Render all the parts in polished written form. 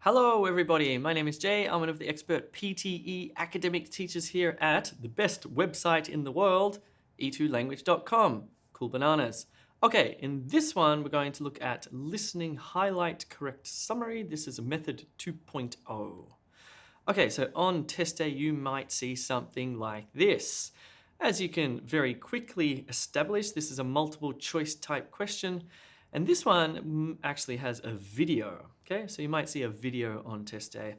Hello everybody, my name is Jay. I'm one of the expert PTE academic teachers here at the best website in the world, e2language.com. Cool bananas. Okay, in this one we're going to look at listening highlight correct summary. This is a method 2.0. Okay, so on test day you might see something like this. As you can very quickly establish, this is a multiple choice type question. And this one actually has a video, okay? So you might see a video on test day,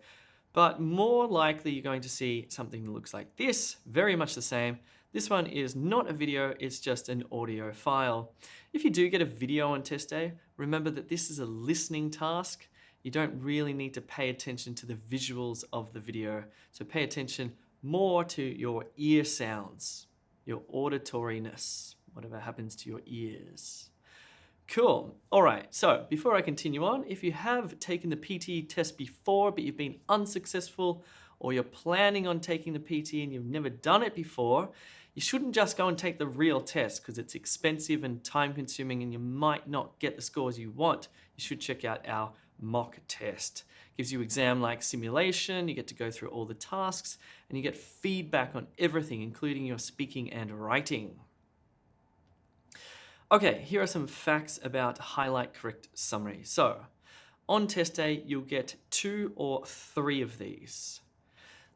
but more likely you're going to see something that looks like this, very much the same. This one is not a video, it's just an audio file. If you do get a video on test day, remember that this is a listening task. You don't really need to pay attention to the visuals of the video. So pay attention more to your ear sounds, your auditoriness, whatever happens to your ears. Cool. All right, so before I continue on, if you have taken the PTE test before, but you've been unsuccessful, or you're planning on taking the PTE and you've never done it before, you shouldn't just go and take the real test because it's expensive and time consuming and you might not get the scores you want. You should check out our mock test. It gives you exam-like simulation, you get to go through all the tasks, and you get feedback on everything, including your speaking and writing. Okay, here are some facts about highlight correct summary. So, on test day, you'll get 2 or 3 of these.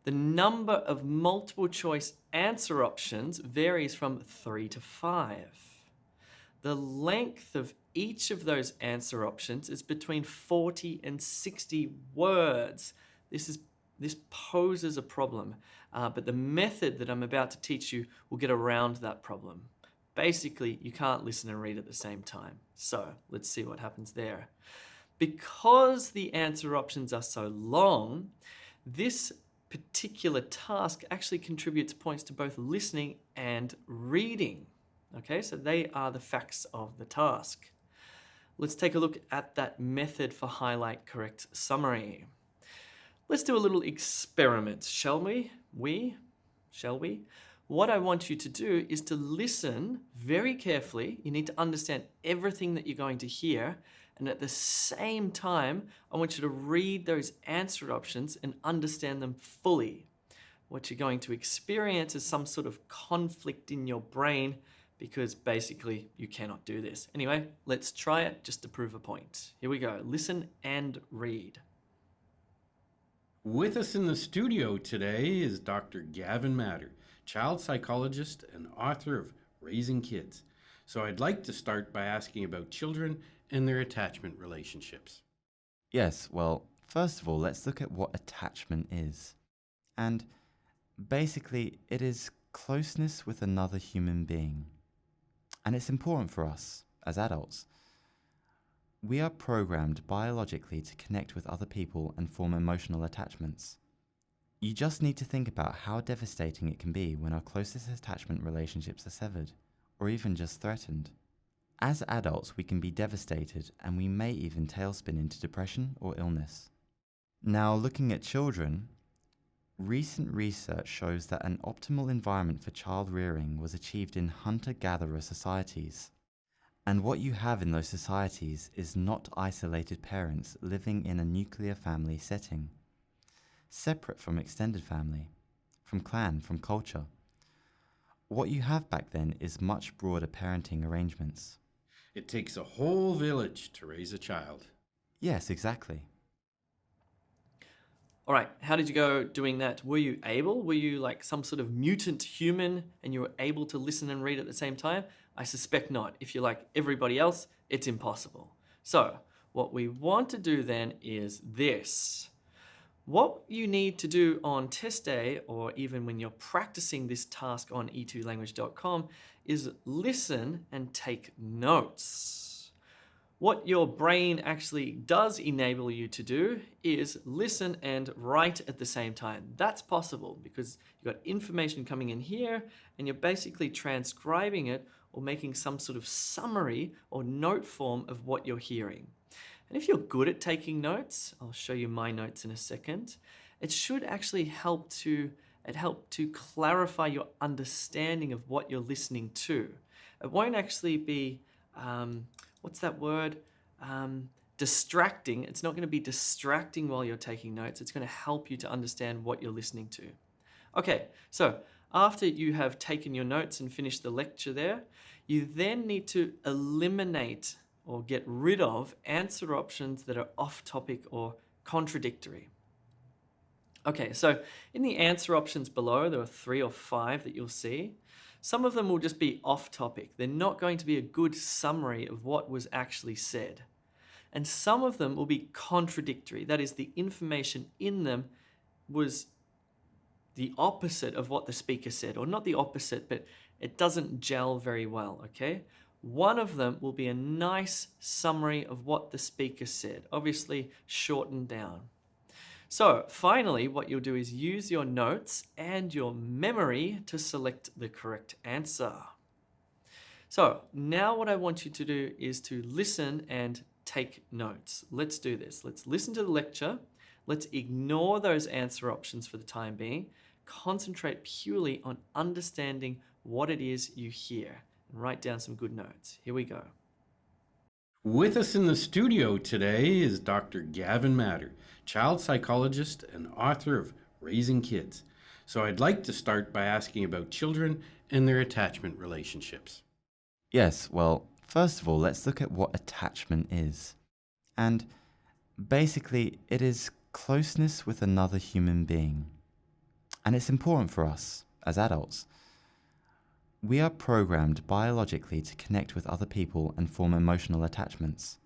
The number of multiple choice answer options varies from 3 to 5. The length of each of those answer options is between 40 and 60 words. This poses a problem, but the method that I'm about to teach you will get around that problem. Basically, you can't listen and read at the same time. So let's see what happens there. Because the answer options are so long, this particular task actually contributes points to both listening and reading. Okay, so they are the facts of the task. Let's take a look at that method for highlight correct summary. Let's do a little experiment, shall we? Shall we? What I want you to do is to listen very carefully. You need to understand everything that you're going to hear. And at the same time, I want you to read those answer options and understand them fully. What you're going to experience is some sort of conflict in your brain because basically you cannot do this. Anyway, let's try it just to prove a point. Here we go. Listen and read. With us in the studio today is Dr. Gavin Matter, child psychologist and author of Raising Kids. So I'd like to start by asking about children and their attachment relationships. Yes, well, first of all, let's look at what attachment is. And basically, it is closeness with another human being. And it's important for us as adults. We are programmed biologically to connect with other people and form emotional attachments. You just need to think about how devastating it can be when our closest attachment relationships are severed, or even just threatened. As adults, we can be devastated and we may even tailspin into depression or illness. Now, looking at children, recent research shows that an optimal environment for child rearing was achieved in hunter-gatherer societies. And what you have in those societies is not isolated parents living in a nuclear family setting, separate from extended family, from clan, from culture. What you have back then is much broader parenting arrangements. It takes a whole village to raise a child. Yes, exactly. All right, how did you go doing that? Were you like some sort of mutant human and you were able to listen and read at the same time? I suspect not. If you're like everybody else, it's impossible. So what we want to do then is this. What you need to do on test day, or even when you're practicing this task on e2language.com, is listen and take notes. What your brain actually does enable you to do is listen and write at the same time. That's possible because you've got information coming in here and you're basically transcribing it or making some sort of summary or note form of what you're hearing. And if you're good at taking notes, I'll show you my notes in a second, it should actually help to clarify your understanding of what you're listening to. It won't actually be, what's that word? distracting. It's not going to be distracting while you're taking notes. It's going to help you to understand what you're listening to. Okay, so after you have taken your notes and finished the lecture there, you then need to eliminate or get rid of answer options that are off topic or contradictory. Okay, so in the answer options below, there are 3 or 5 that you'll see. Some of them will just be off topic. They're not going to be a good summary of what was actually said. And some of them will be contradictory. That is, the information in them was the opposite of what the speaker said, or not the opposite, but it doesn't gel very well, okay? One of them will be a nice summary of what the speaker said, obviously shortened down. So finally, what you'll do is use your notes and your memory to select the correct answer. So now what I want you to do is to listen and take notes. Let's do this. Let's listen to the lecture. Let's ignore those answer options for the time being. Concentrate purely on understanding what it is you hear and write down some good notes. Here we go. With us in the studio today is Dr. Gavin Matter, child psychologist and author of Raising Kids. So I'd like to start by asking about children and their attachment relationships. Yes, well, first of all, let's look at what attachment is. And basically, it is closeness with another human being. And it's important for us, as adults. We are programmed biologically to connect with other people and form emotional attachments.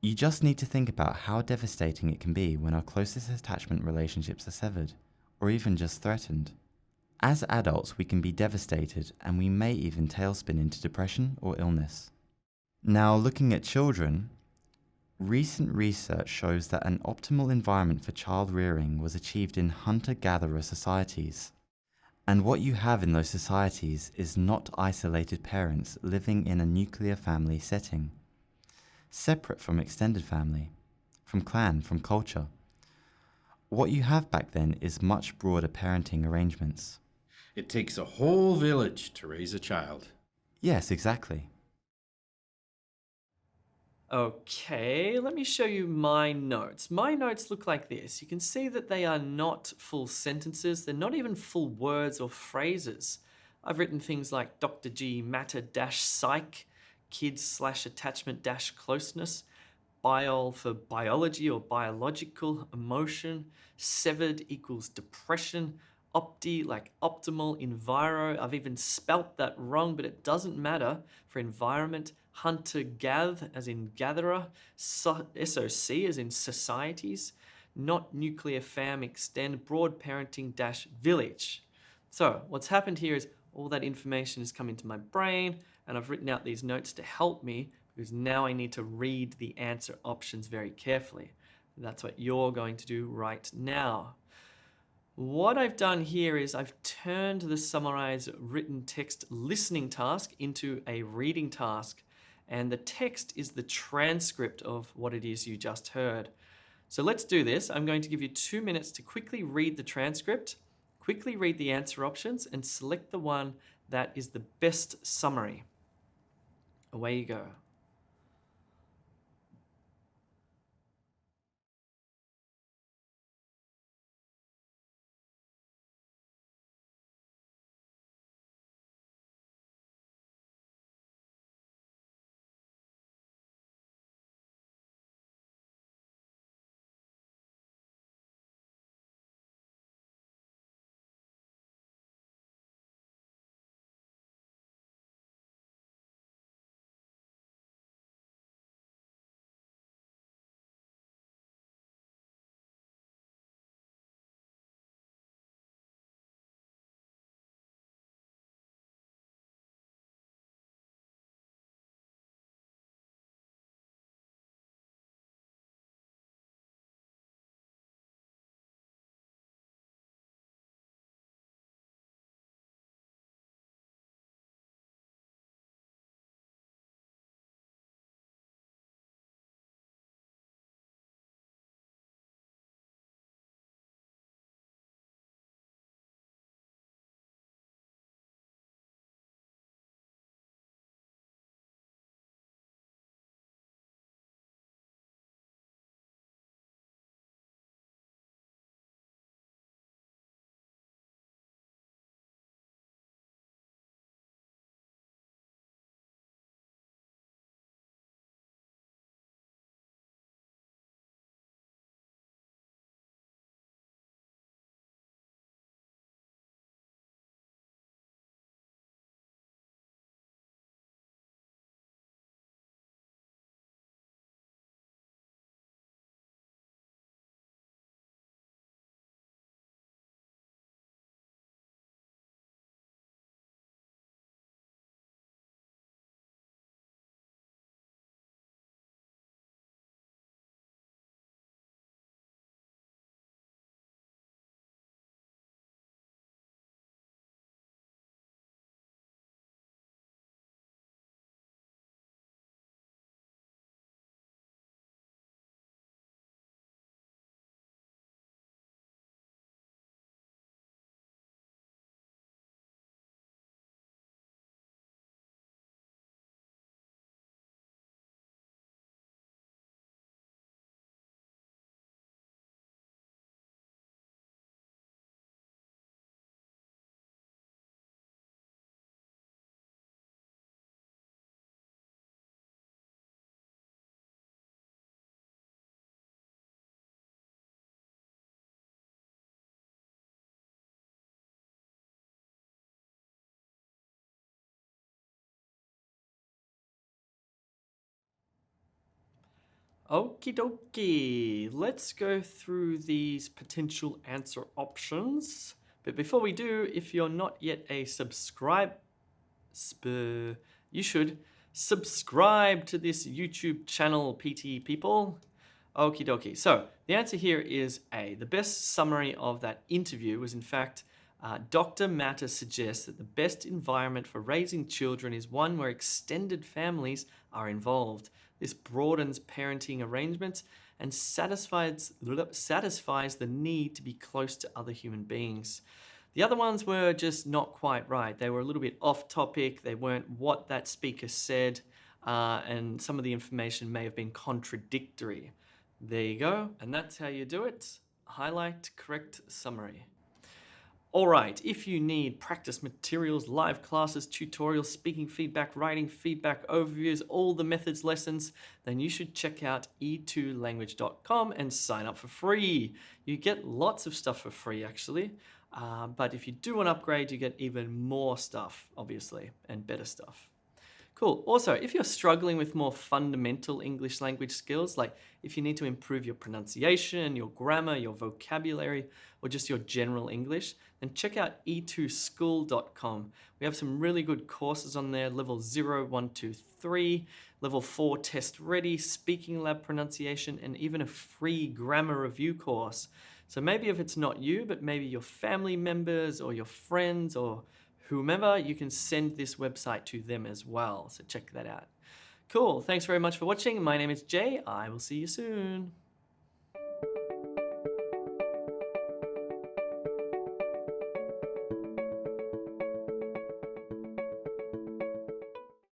You just need to think about how devastating it can be when our closest attachment relationships are severed, or even just threatened. As adults, we can be devastated, and we may even tailspin into depression or illness. Now, looking at children, recent research shows that an optimal environment for child rearing was achieved in hunter-gatherer societies. And what you have in those societies is not isolated parents living in a nuclear family setting, separate from extended family, from clan, from culture. What you have back then is much broader parenting arrangements. It takes a whole village to raise a child. Yes, exactly. Okay, let me show you my notes. My notes look like this. You can see that they are not full sentences. They're not even full words or phrases. I've written things like Dr. G matter-psych, kids/attachment-closeness, biol for biology or biological, emotion, severed equals depression, opti like optimal, enviro. I've even spelt that wrong, but it doesn't matter for environment. Hunter-gath as in gatherer, SOC as in societies, not nuclear fam extend, broad parenting dash village. So what's happened here is all that information has come into my brain, and I've written out these notes to help me because now I need to read the answer options very carefully. That's what you're going to do right now. What I've done here is I've turned the summarize written text listening task into a reading task, and the text is the transcript of what it is you just heard. So let's do this. I'm going to give you 2 minutes to quickly read the transcript, quickly read the answer options, and select the one that is the best summary. Away you go. Okie dokie. Let's go through these potential answer options. But before we do, if you're not yet a you should subscribe to this YouTube channel, PTE people. Okie dokie. So the answer here is A. The best summary of that interview was, in fact, Dr. Matter suggests that the best environment for raising children is one where extended families are involved. This broadens parenting arrangements and satisfies the need to be close to other human beings. The other ones were just not quite right. They were a little bit off topic. They weren't what that speaker said, and some of the information may have been contradictory. There you go, and that's how you do it. Highlight correct summary. All right, if you need practice materials, live classes, tutorials, speaking feedback, writing feedback, overviews, all the methods lessons, then you should check out e2language.com and sign up for free. You get lots of stuff for free, actually. But if you do an upgrade, you get even more stuff, obviously, and better stuff. Cool. Also, if you're struggling with more fundamental English language skills, like if you need to improve your pronunciation, your grammar, your vocabulary, or just your general English, then check out e2school.com. We have some really good courses on there, level 0, 1, 2, 3, level 4 test ready, speaking lab pronunciation, and even a free grammar review course. So maybe if it's not you, but maybe your family members or your friends or whomever, you can send this website to them as well. So check that out. Cool. Thanks very much for watching. My name is Jay. I will see you soon.